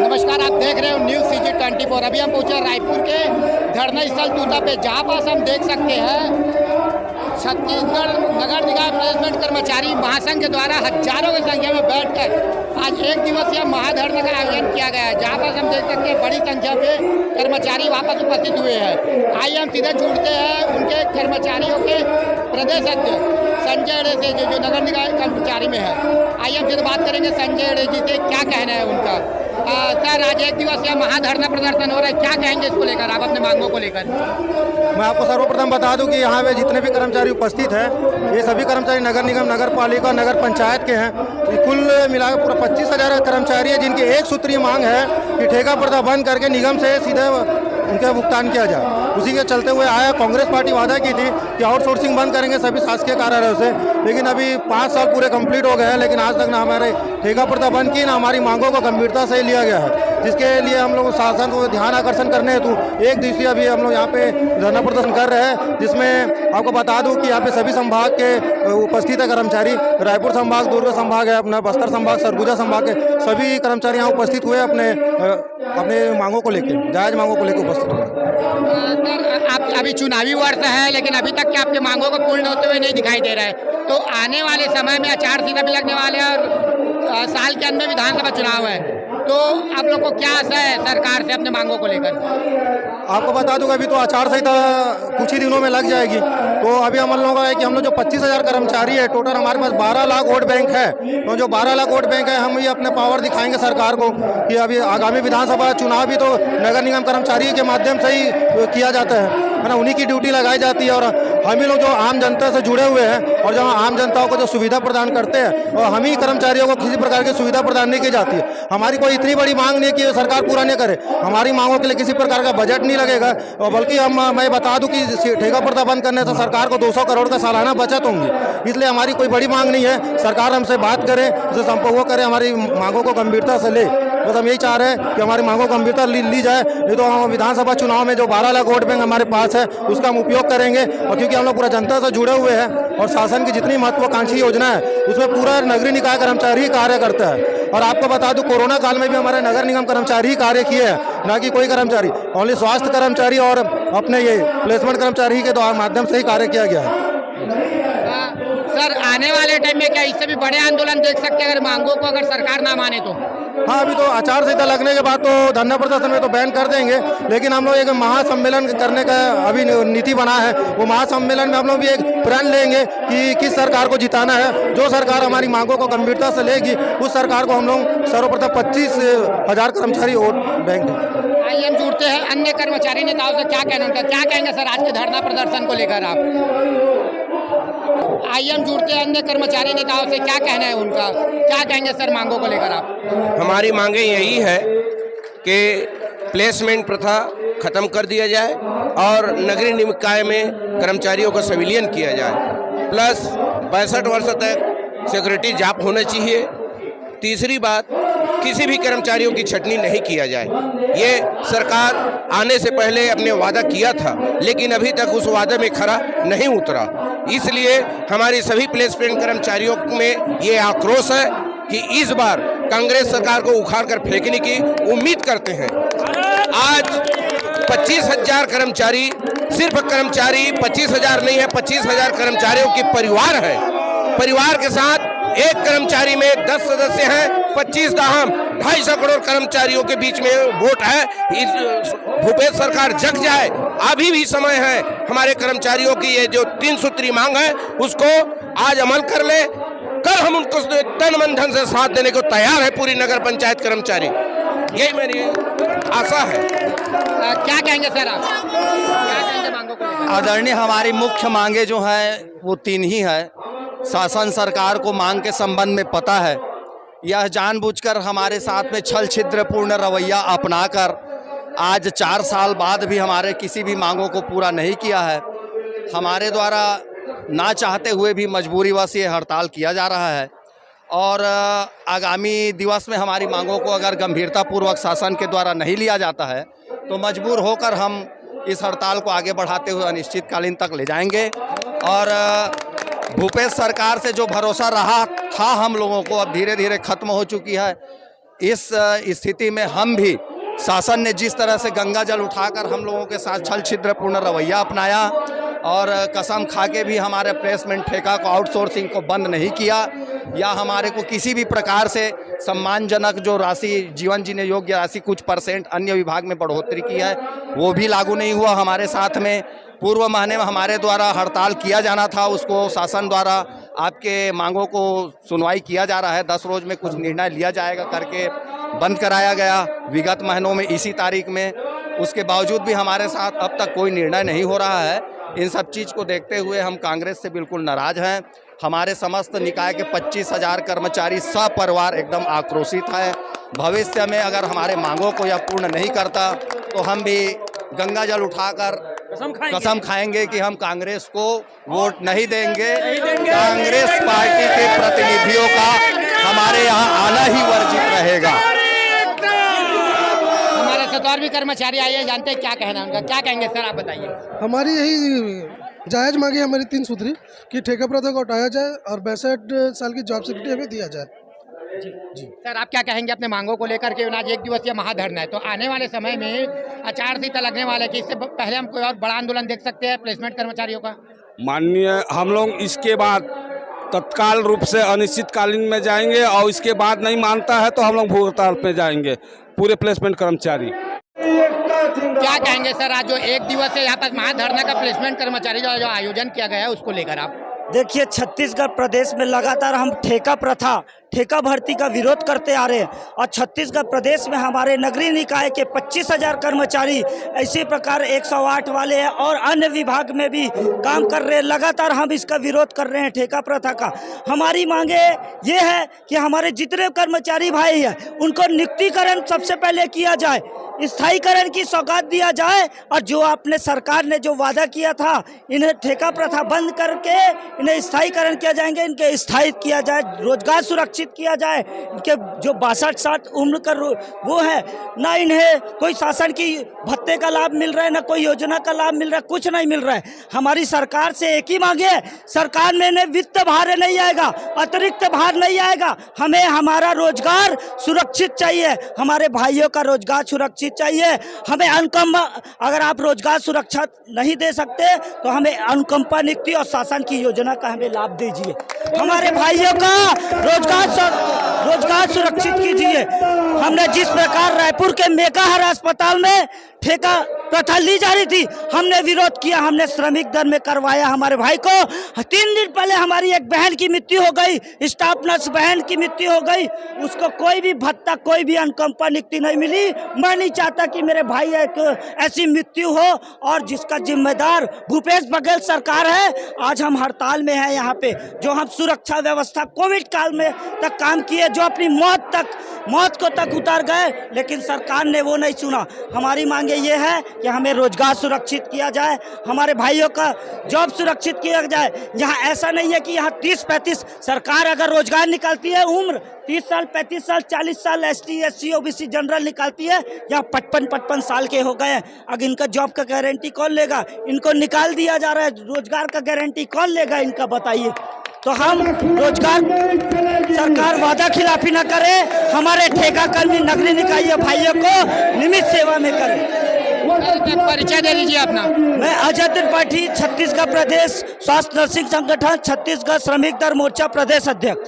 नमस्कार, आप देख रहे हो न्यूज़ CG24। अभी हम पहुंचे रायपुर के धरना स्थल तूता पे, जहां पास हम देख सकते हैं छत्तीसगढ़ नगर निगम प्लेसमेंट कर्मचारी महासंघ के द्वारा हजारों की संख्या में बैठकर आज एक दिवसीय महाधरना का आयोजन किया गया है, जहां पर हम देख सकते हैं बड़ी संख्या में कर्मचारी वापस उपस्थित हुए हैं। आइए हम सीधे जुड़ते हैं उनके कर्मचारियों के प्रदेश अध्यक्ष संजय अड़े से, जो नगर निगम कर्मचारी में है। आइए हम सीधे बात करेंगे संजय अड़े जी से, क्या कहना है उनका। सर, आज एक दिवसीय महाधरना प्रदर्शन हो रहा है, क्या कहेंगे इसको लेकर, आप अपने मांगों को लेकर? मैं आपको सर्वप्रथम बता दूं कि यहाँ पे जितने भी कर्मचारी उपस्थित हैं, ये सभी कर्मचारी नगर निगम, नगर पालिका, नगर पंचायत के हैं। कुल मिलाकर पूरा 25,000 कर्मचारी है, जिनकी एक सूत्रीय मांग है कि ठेका पर्दा बंद करके निगम से सीधे उनका भुगतान किया जाए। उसी के चलते हुए आया कांग्रेस पार्टी वादा की थी कि आउटसोर्सिंग बंद करेंगे सभी शासकीय कार्यालयों से, लेकिन अभी 5 साल पूरे कंप्लीट हो गए हैं, लेकिन आज तक ना हमारे ठेका पर्दा बंद की, ना हमारी मांगों को गंभीरता से लिया गया है। जिसके लिए हम लोग शासन को ध्यान आकर्षण करने हेतु एक दिवसीय अभी हम लोग यहाँ पे धरना प्रदर्शन कर रहे हैं, जिसमें आपको बता दूं कि यहाँ पे सभी संभाग के उपस्थित है कर्मचारी। रायपुर संभाग, दुर्ग संभाग है अपना, बस्तर संभाग, सरगुजा संभाग के सभी कर्मचारी यहाँ उपस्थित हुए अपने मांगों को लेकर, जायज मांगों को लेकर उपस्थित हुए। सर, आप अभी चुनावी वर्ष है, लेकिन अभी तक के आपके मांगों को पूर्ण होते हुए नहीं दिखाई दे रहा है, तो आने वाले समय में आचार संहिता भी लगने वाले हैं और साल के अंत में विधानसभा चुनाव है, तो आप लोग को क्या आशा है सरकार से अपने मांगों को लेकर? आपको बता दूंगा, अभी तो आचार संहिता कुछ ही दिनों में लग जाएगी, तो अभी हम लोगों का है कि हम लोग जो 25,000 कर्मचारी है, टोटल हमारे पास 12 लाख वोट बैंक है। तो जो 12 लाख वोट बैंक है, हम ये अपने पावर दिखाएंगे सरकार को कि अभी आगामी विधानसभा चुनाव भी तो नगर निगम कर्मचारी के माध्यम से ही किया जाता है ना, उन्हीं की ड्यूटी लगाई जाती है। और हम ही लोग जो आम जनता से जुड़े हुए हैं और जो आम जनताओं को जो सुविधा प्रदान करते हैं, और हम ही कर्मचारियों को किसी प्रकार की सुविधा प्रदान नहीं की जाती है। हमारी कोई इतनी बड़ी मांग नहीं कि सरकार पूरा नहीं करे, हमारी मांगों के लिए किसी प्रकार का बजट नहीं लगेगा, और बल्कि मैं बता दूं कि ठेका पर्दा बंद करने से सरकार को 200 करोड़ का सालाना बचत होंगी। इसलिए हमारी कोई बड़ी मांग नहीं है, सरकार हमसे बात करे, उसे संपर्क करे, हमारी मांगों को गंभीरता से ले। बस हम यही चाह रहे हैं कि हमारी मांगों को गंभीरता ली जाए, नहीं तो हम विधानसभा चुनाव में जो 12 लाख वोट बैंक हमारे पास है उसका हम उपयोग करेंगे। और क्योंकि हम लोग पूरा जनता से जुड़े हुए हैं और शासन की जितनी महत्वाकांक्षी योजना है उसमें पूरा नगरीय निकाय कर्मचारी ही कार्य करता है। और आपको बता दूं, कोरोना काल में भी हमारे नगर निगम कर्मचारी ही कार्य किए हैं, ना कि कोई कर्मचारी। ओनली स्वास्थ्य कर्मचारी और अपने ये प्लेसमेंट कर्मचारी के द्वारा माध्यम से ही कार्य किया गया है। सर, आने वाले टाइम में क्या इससे भी बड़े आंदोलन देख सकते हैं अगर मांगों को अगर सरकार ना माने तो? हाँ, अभी तो आचार संहिता लगने के बाद तो धरना प्रदर्शन में तो बैन कर देंगे, लेकिन हम लोग एक महासम्मेलन करने का अभी नीति बना है। वो महासम्मेलन में हम लोग भी एक प्रण लेंगे कि किस सरकार को जिताना है। जो सरकार हमारी मांगों को गंभीरता से लेगी, उस सरकार को हम लोग सर्वप्रथम 25,000 कर्मचारी वोट देंगे। आइए हम जुड़ते हैं अन्य कर्मचारी नेताओं से, क्या कहना उनका, क्या कहेंगे सर आज के धरना प्रदर्शन को लेकर आप? आइए हम जुड़ते हैं अन्य कर्मचारी नेताओं से, क्या कहना है उनका, क्या कहेंगे सर मांगों को लेकर आप? हमारी मांगे यही है कि प्लेसमेंट प्रथा खत्म कर दिया जाए और नगरीय निकाय में कर्मचारियों को संविलियन किया जाए, प्लस 65 वर्षों तक सिक्योरिटी जॉब होना चाहिए। तीसरी बात, किसी भी कर्मचारियों की छटनी नहीं किया जाए। ये सरकार आने से पहले अपने वादा किया था, लेकिन अभी तक उस वादे में खरा नहीं उतरा। इसलिए हमारी सभी प्लेसमेंट कर्मचारियों में ये आक्रोश है कि इस बार कांग्रेस सरकार को उखाड़ कर फेंकने की उम्मीद करते हैं। आज 25,000 कर्मचारी, सिर्फ कर्मचारी 25,000 नहीं है, 25,000 कर्मचारियों की परिवार है। परिवार के साथ एक कर्मचारी में 10 सदस्य हैं, 25 दाहम 250 करोड़ कर्मचारियों के बीच में वोट है। इस भूपेश सरकार जग जाए, अभी भी समय है। हमारे कर्मचारियों की ये जो 3 सूत्री मांग है उसको आज अमल कर ले। कल हम उनको तन मन धन से साथ देने को तैयार है पूरी नगर पंचायत कर्मचारी, यही मेरी आशा है। क्या कहेंगे सर आप, क्या कहेंगे मांगों को? आदरणीय, हमारी मुख्य मांगे जो हैं वो 3 ही है। शासन सरकार को मांग के संबंध में पता है, यह जानबूझकर हमारे साथ में छल छिद्रपूर्ण रवैया अपनाकर आज 4 साल बाद भी हमारे किसी भी मांगों को पूरा नहीं किया है। हमारे द्वारा ना चाहते हुए भी मजबूरीवश ये हड़ताल किया जा रहा है, और आगामी दिवस में हमारी मांगों को अगर गंभीरतापूर्वक शासन के द्वारा नहीं लिया जाता है तो मजबूर होकर हम इस हड़ताल को आगे बढ़ाते हुए अनिश्चितकालीन तक ले जाएंगे। और भूपेश सरकार से जो भरोसा रहा था हम लोगों को, अब धीरे धीरे खत्म हो चुकी है। इस स्थिति में हम भी शासन ने जिस तरह से गंगा जल उठाकर हम लोगों के साथ छल छिद्रपूर्ण रवैया अपनाया और कसम खा के भी हमारे प्लेसमेंट ठेका को आउटसोर्सिंग को बंद नहीं किया या हमारे को किसी भी प्रकार से सम्मानजनक जो राशि जीवन जीने योग्य राशि कुछ % अन्य विभाग में बढ़ोतरी की है वो भी लागू नहीं हुआ हमारे साथ में। पूर्व महीने में हमारे द्वारा हड़ताल किया जाना था, उसको शासन द्वारा आपके मांगों को सुनवाई किया जा रहा है, 10 रोज में कुछ निर्णय लिया जाएगा करके बंद कराया गया विगत महीनों में इसी तारीख में। उसके बावजूद भी हमारे साथ अब तक कोई निर्णय नहीं हो रहा है। इन सब चीज़ को देखते हुए हम कांग्रेस से बिल्कुल नाराज हैं। हमारे समस्त निकाय के 25,000 कर्मचारी सपरिवार एकदम आक्रोशित है। भविष्य में अगर हमारे मांगों को यह पूर्ण नहीं करता तो हम भी गंगा जल उठाकर कसम खाएंगे कि हम कांग्रेस को वोट नहीं देंगे। कांग्रेस पार्टी के प्रतिनिधियों का हमारे यहाँ आना ही वर्जित रहेगा। हमारे साथ और भी कर्मचारी आए हैं, जानते हैं क्या कहना उनका, क्या कहेंगे सर आप बताइए। हमारी यही जायज मांगे हमारी 3 सूत्री कि ठेका प्रथा को हटाया जाए और 62 साल की जॉब सिक्योरिटी हमें दिया जाए। जी सर आप क्या कहेंगे अपने मांगों को लेकर के? आज 1 दिवसीय महाधरना है, तो आने वाले समय में आचार संहिता लगने वाले कि इससे पहले हम कोई और बड़ा आंदोलन देख सकते हैं प्लेसमेंट कर्मचारियों का? माननीय हम लोग इसके बाद तत्काल रूप से अनिश्चितकालीन में जाएंगे और इसके बाद नहीं मानता है तो हम लोग भूख हड़ताल पे जाएंगे पूरे प्लेसमेंट कर्मचारी। क्या कहेंगे सर आज जो 1 दिवसीय यहाँ पर महाधरना का प्लेसमेंट कर्मचारी जो आयोजन किया गया है उसको लेकर आप? देखिए, छत्तीसगढ़ प्रदेश में लगातार हम ठेका प्रथा, ठेका भर्ती का विरोध करते आ रहे हैं और छत्तीसगढ़ प्रदेश में हमारे नगरीय निकाय के 25,000 कर्मचारी इसी प्रकार 108 वाले हैं और अन्य विभाग में भी काम कर रहे हैं। लगातार हम इसका विरोध कर रहे हैं ठेका प्रथा का। हमारी मांगे ये है कि हमारे जितने कर्मचारी भाई हैं उनको नियुक्तिकरण सबसे पहले किया जाए, स्थायीकरण की सौगात दिया जाए और जो आपने सरकार ने जो वादा किया था इन्हें ठेका प्रथा बंद करके इन्हें स्थायीकरण किया जाएंगे, इनके स्थायित किया जाए, रोजगार सुरक्षित किया जाए। इनके जो 62-60 उम्र का वो है ना, इन्हें कोई शासन की भत्ते का लाभ मिल रहा है ना कोई योजना का लाभ मिल रहा है, कुछ नहीं मिल रहा है। हमारी सरकार से एक ही मांगे है, सरकार में इन्हें वित्त भार नहीं आएगा, अतिरिक्त भार नहीं आएगा। हमें हमारा रोजगार सुरक्षित चाहिए, हमारे भाइयों का रोजगार सुरक्षित चाहिए। हमें अनुकंपा, अगर आप रोजगार सुरक्षा नहीं दे सकते तो हमें अनुकंपा नियुक्ति और शासन की योजना का हमें लाभ दीजिए। हमारे भाइयों का रोजगार सुरक्षित कीजिए। हमने जिस प्रकार रायपुर के मेकाहार अस्पताल में ठेका प्रथा ली जा रही थी, हमने विरोध किया, हमने श्रमिक दर में करवाया हमारे भाई को। 3 दिन पहले हमारी एक बहन की मृत्यु हो गई, स्टाफ नर्स बहन की मृत्यु हो गई, उसको कोई भी भत्ता, कोई भी अनुकंपा नियुक्ति नहीं मिली। मैं नहीं चाहता कि मेरे भाई एक ऐसी मृत्यु हो और जिसका जिम्मेदार भूपेश बघेल सरकार है। आज हम हड़ताल में हैं यहाँ पे, जो हम सुरक्षा व्यवस्था कोविड काल में तक काम किए, जो अपनी मौत को तक उतार गए, लेकिन सरकार ने वो नहीं सुना। हमारी मांगे ये है कि हमें रोजगार सुरक्षित किया जाए, हमारे भाइयों का जॉब सुरक्षित किया जाए। यहाँ ऐसा नहीं है कि यहाँ 30-35 सरकार अगर रोजगार निकालती है, उम्र 30 साल, 35 साल, 40 साल ST SC OBC जनरल निकालती है, यहाँ 55 साल के हो गए। अब इनका जॉब का गारंटी कौन लेगा? इनको निकाल दिया जा रहा है, रोजगार का गारंटी कौन लेगा इनका, बताइए। तो हम रोजगार, सरकार वादा खिलाफी न करे, हमारे ठेका कर्मी नगरीय निकाय भाइयों को नियमित सेवा में करें। परिचय दे दीजिए अपना। मैं अजय त्रिपाठी, छत्तीसगढ़ प्रदेश स्वास्थ्य नर्सिंग संगठन, छत्तीसगढ़ श्रमिक दल मोर्चा प्रदेश अध्यक्ष।